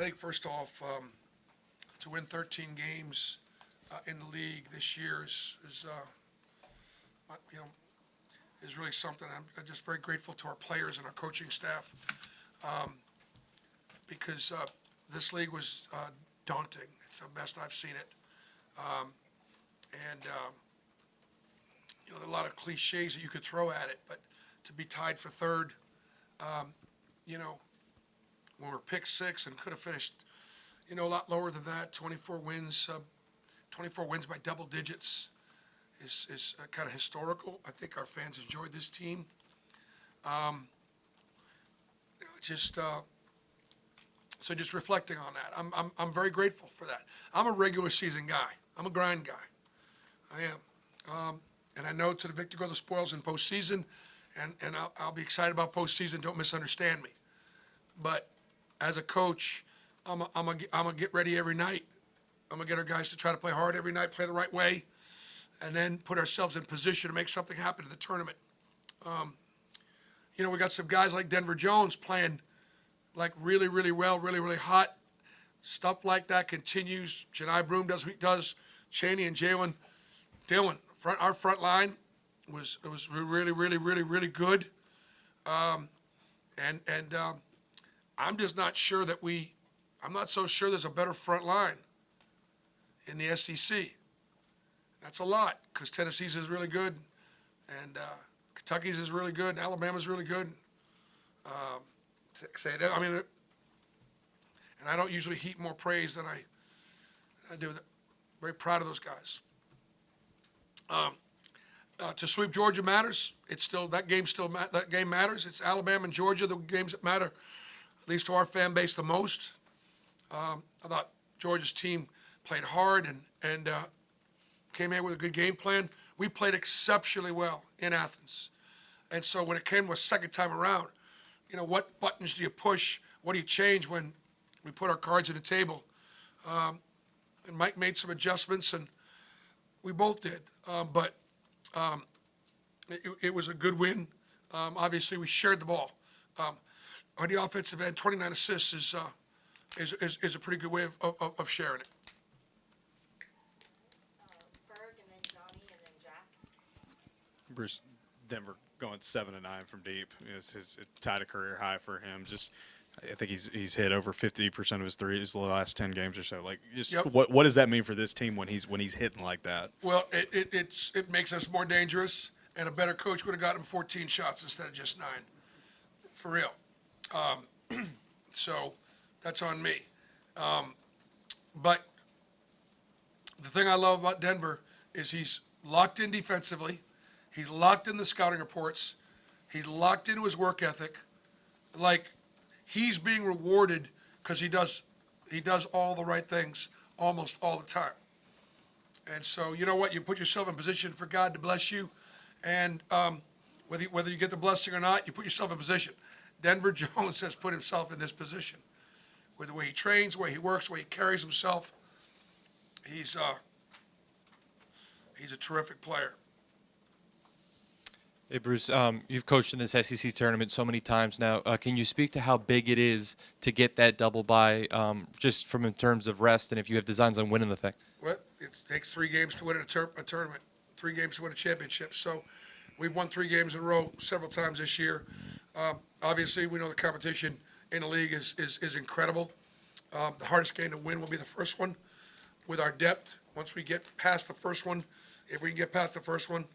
think first off, to win 13 games in the league this year is you know, is really something. I'm just very grateful to our players and our coaching staff because this league was daunting. It's the best I've seen it, and there are a lot of cliches that you could throw at it, but to be tied for third, when we're picked six and could have finished, a lot lower than that, 24 wins by double digits is kind of historical. I think our fans enjoyed this team. So just reflecting on that, I'm very grateful for that. I'm a regular season guy. I'm a grind guy. I am. And I know to the victor go the spoils in postseason, and I'll be excited about postseason. Don't misunderstand me. But as a coach, I'm gonna get ready every night. I'm gonna get our guys to try to play hard every night, play the right way, and then put ourselves in position to make something happen in the tournament. We got some guys like Denver Jones playing like really, really well, really, really hot. Stuff like that continues. Janai Broom does what he does. Chaney and Jalen Dillon. Our front line was really, really, really, really good. I'm just not sure I'm not so sure there's a better front line in the SEC. That's a lot because Tennessee's is really good, and Kentucky's is really good, and Alabama's really good. And I don't usually heap more praise than I do. Very proud of those guys. To sweep Georgia matters. That game matters. It's Alabama and Georgia, the games that matter, at least to our fan base, the most. I thought Georgia's team played hard and came in with a good game plan. We played exceptionally well in Athens. And so when it came to a second time around, what buttons do you push? What do you change when we put our cards on the table? And Mike made some adjustments, and we both did. But it was a good win. Obviously, we shared the ball. On the offensive end, 29 assists is a pretty good way of sharing it. Berg and then Johnny and then Jack. Bruce, Denver going 7-9 from deep. It's tied a career high for him. I think he's hit over 50% of his threes the last 10 games or so. Yep. What does that mean for this team when he's hitting like that? Well, it makes us more dangerous, and a better coach would have got him 14 shots instead of just 9. For real. So that's on me. But the thing I love about Denver is he's locked in defensively. He's locked in the scouting reports. He's locked into his work ethic. He's being rewarded because he does all the right things almost all the time. And so, you know what? You put yourself in position for God to bless you. And whether you get the blessing or not, you put yourself in position. Denver Jones has put himself in this position with the way he trains, the way he works, the way he carries himself. He's a terrific player. Hey, Bruce, you've coached in this SEC tournament so many times now. Can you speak to how big it is to get that double bye, just from in terms of rest, and if you have designs on winning the thing? Well, it takes 3 games to win a tournament, 3 games to win a championship. So we've won 3 games in a row several times this year. Obviously, we know the competition in the league is incredible. The hardest game to win will be the first one. With our depth, once we get past the first one, if we can get past the first one,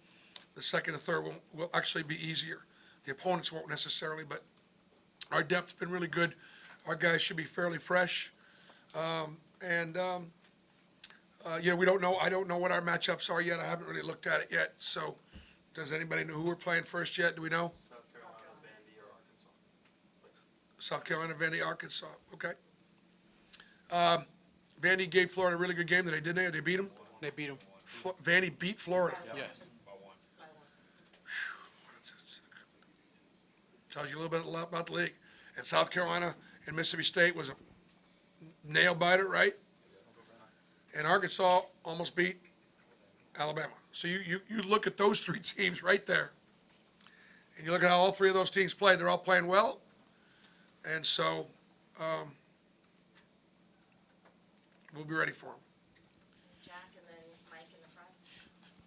the second and third will actually be easier. The opponents won't necessarily, but our depth's been really good. Our guys should be fairly fresh. We don't know. I don't know what our matchups are yet. I haven't really looked at it yet. So does anybody know who we're playing first yet? Do we know? South Carolina, Vandy, Arkansas. Okay. Vandy gave Florida a really good game today, didn't they? They beat them? They beat them. Vandy beat Florida. Yes. Tells you a little bit about the league. And South Carolina and Mississippi State was a nail biter, right? And Arkansas almost beat Alabama. So you look at those 3 teams right there, and you look at how all 3 of those teams played. They're all playing well. And so we'll be ready for them. Jack and then Mike in the front.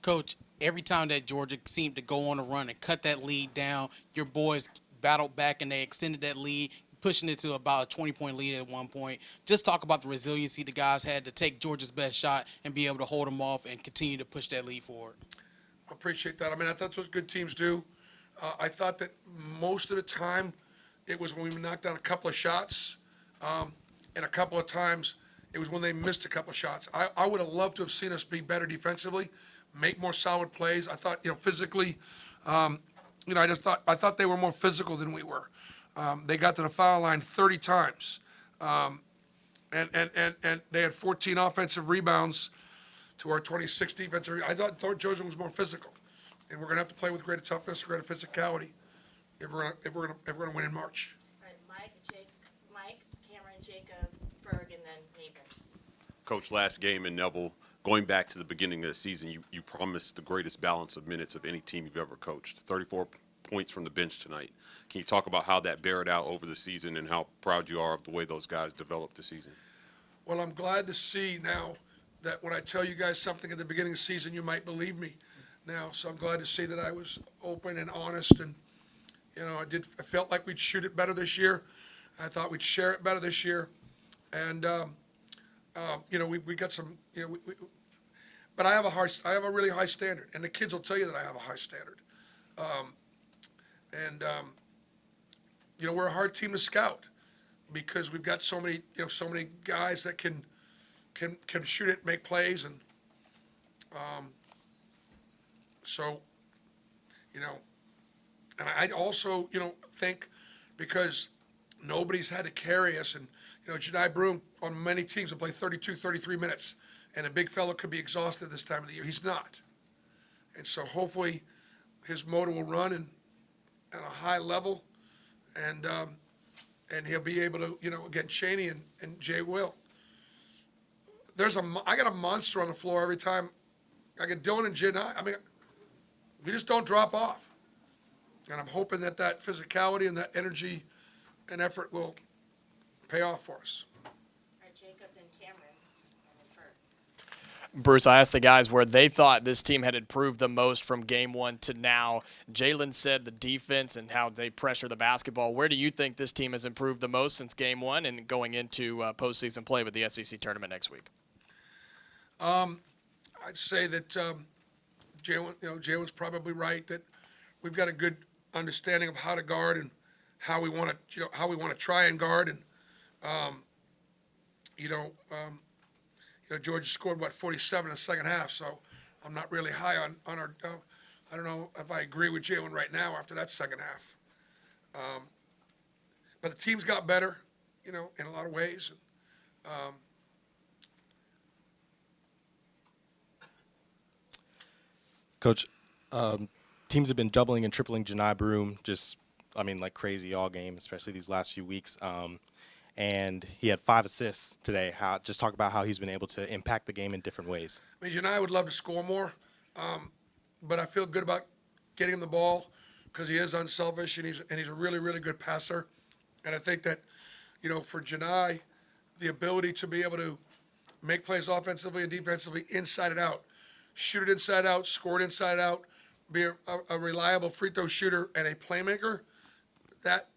Coach, every time that Georgia seemed to go on a run and cut that lead down, your boys battled back and they extended that lead, pushing it to about a 20-point lead at one point. Just talk about the resiliency the guys had to take Georgia's best shot and be able to hold them off and continue to push that lead forward. I appreciate that. I mean, that's what good teams do. I thought that most of the time it was when we knocked down a couple of shots, and a couple of times it was when they missed a couple of shots. I would have loved to have seen us be better defensively, make more solid plays. I thought, physically, I thought they were more physical than we were. They got to the foul line 30 times, and they had 14 offensive rebounds to our 26 defensive. I thought Georgia was more physical, and we're going to have to play with greater toughness, greater physicality, if we're going to win in March. All right, Mike, Cameron, Jacob, Berg, and then Nathan. Coach, last game in Neville, going back to the beginning of the season, you promised the greatest balance of minutes of any team you've ever coached. 34 points from the bench tonight. Can you talk about how that bared out over the season and how proud you are of the way those guys developed the season? Well, I'm glad to see now that when I tell you guys something at the beginning of the season, you might believe me now. So I'm glad to see that I was open and honest, and I felt like we'd shoot it better this year. I thought we'd share it better this year, and we got some, but I have a really high standard, and the kids will tell you that I have a high standard. We're a hard team to scout because we've got so many guys that can shoot it, make plays, and and I also think because nobody's had to carry us, and Jedi Broom on many teams will play 32, 33 minutes, and a big fellow could be exhausted this time of the year. He's not, and so hopefully his motor will run and at a high level, and he'll be able to again Cheney and Jay will. I got a monster on the floor every time. I get Dylan and Jedi. I mean, we just don't drop off. And I'm hoping that physicality and that energy and effort will pay off for us. All right, Jacob, then Cameron, and then Berg. Bruce, I asked the guys where they thought this team had improved the most from game one to now. Jalen said the defense and how they pressure the basketball. Where do you think this team has improved the most since game one and going into postseason play with the SEC tournament next week? I'd say that Jalen's probably right that we've got a good understanding of how to guard and how we want to try and guard, and Georgia scored 47 in the second half, so I'm not really high on our. I don't know if I agree with Jalen right now after that second half, but the team's got better, in a lot of ways. Coach, teams have been doubling and tripling Janai Broom like crazy all game, especially these last few weeks. And he had 5 assists today. Just talk about how he's been able to impact the game in different ways. I mean, Janai would love to score more, but I feel good about getting him the ball because he is unselfish and he's a really, really good passer. And I think that, for Janai, the ability to be able to make plays offensively and defensively inside and out, shoot it inside out, score it inside out, be a reliable free throw shooter and a playmaker,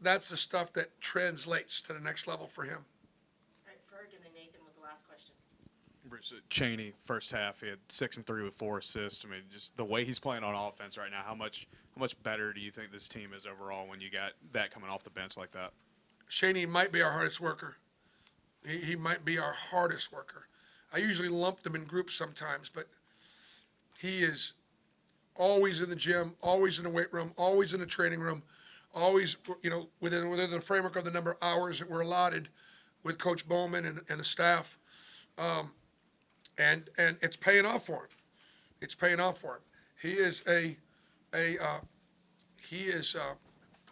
that's the stuff that translates to the next level for him. All right, Berg, and then Nathan with the last question. Bruce, Cheney, first half, he had 6 and 3 with 4 assists. I mean, just the way he's playing on offense right now, how much better do you think this team is overall when you got that coming off the bench like that? Cheney might be our hardest worker. He might be our hardest worker. I usually lump them in groups sometimes, but he is always in the gym, always in the weight room, always in the training room, always, within the framework of the number of hours that were allotted with Coach Bowman and the staff. And it's paying off for him. It's paying off for him. He is a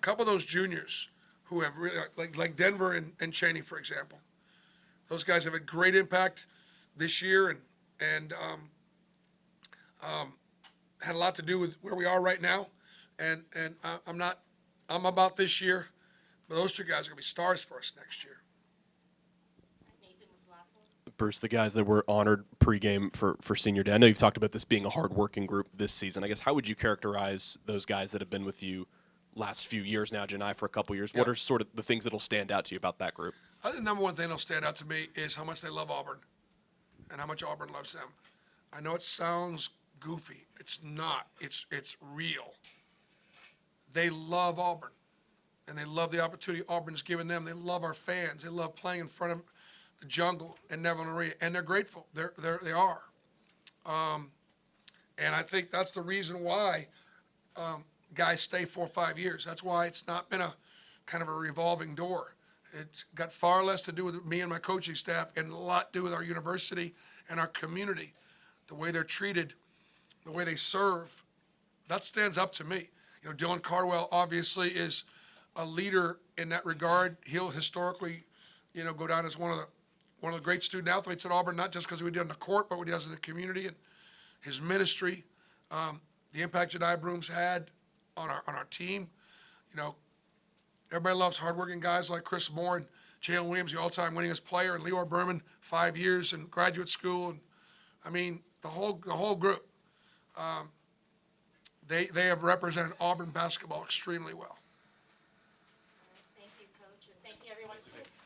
couple of those juniors who have really, like Denver and Cheney, for example. Those guys have a great impact this year and had a lot to do with where we are right now. And I'm about this year, but those 2 guys are going to be stars for us next year. Nathan with the last one. Bruce, the guys that were honored pregame for Senior Day. I know you've talked about this being a hard-working group this season. I guess how would you characterize those guys that have been with you last few years now, Janai, for a couple years? What Yeah. are sort of the things that'll stand out to you about that group? I think the number one thing that'll stand out to me is how much they love Auburn and how much Auburn loves them. I know it sounds goofy. It's not. It's real. They love Auburn, and they love the opportunity Auburn's given them. They love our fans. They love playing in front of the jungle and Neville and Maria, and they're grateful. They are. And I think that's the reason why guys stay 4 or 5 years. That's why it's not been a kind of a revolving door. It's got far less to do with me and my coaching staff and a lot to do with our university and our community, the way they're treated, the way they serve. That stands up to me. You know, Dylan Cardwell obviously is a leader in that regard. He'll historically, you know, go down as one of the great student athletes at Auburn, not just because of what he did on the court, but what he does in the community and his ministry, the impact Jedi Broom's had on our team. You know, everybody loves hardworking guys like Chris Moore and Jalen Williams, the all-time winningest player, and Leor Berman, 5 years in graduate school, and I mean the whole group. They have represented Auburn basketball extremely well.